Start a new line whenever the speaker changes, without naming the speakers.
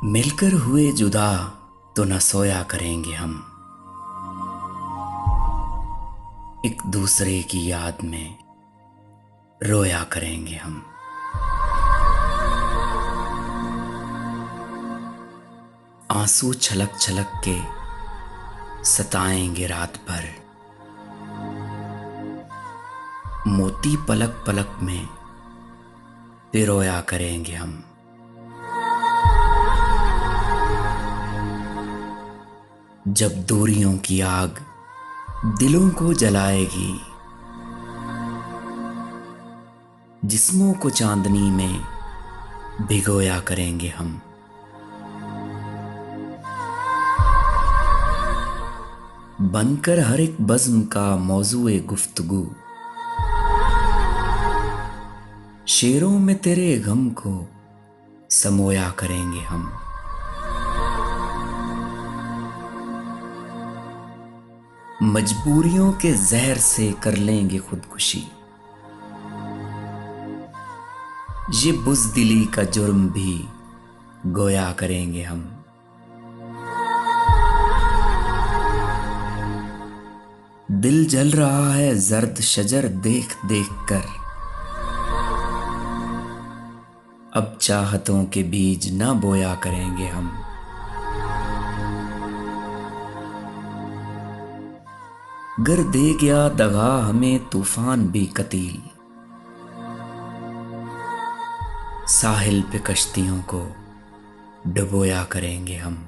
मिलकर हुए जुदा तो न सोया करेंगे हम। एक दूसरे की याद में रोया करेंगे हम। आंसू छलक छलक के सताएंगे रात भर। मोती पलक पलक में पिरोया करेंगे हम। जब दूरियों की आग दिलों को जलाएगी, जिस्मों को चांदनी में भिगोया करेंगे हम। बनकर हर एक बज़्म का मौजूए गुफ्तगू, शेरों में तेरे गम को समोया करेंगे हम। मजबूरियों के जहर से कर लेंगे खुदकुशी, ये बुज़दिली का जुर्म भी गोया करेंगे हम। दिल जल रहा है जर्द शजर देख देख कर, अब चाहतों के बीज ना बोया करेंगे हम। गर दे गया दगा हमें तूफान भी कतील, साहिल पे कश्तियों को डुबोया करेंगे हम।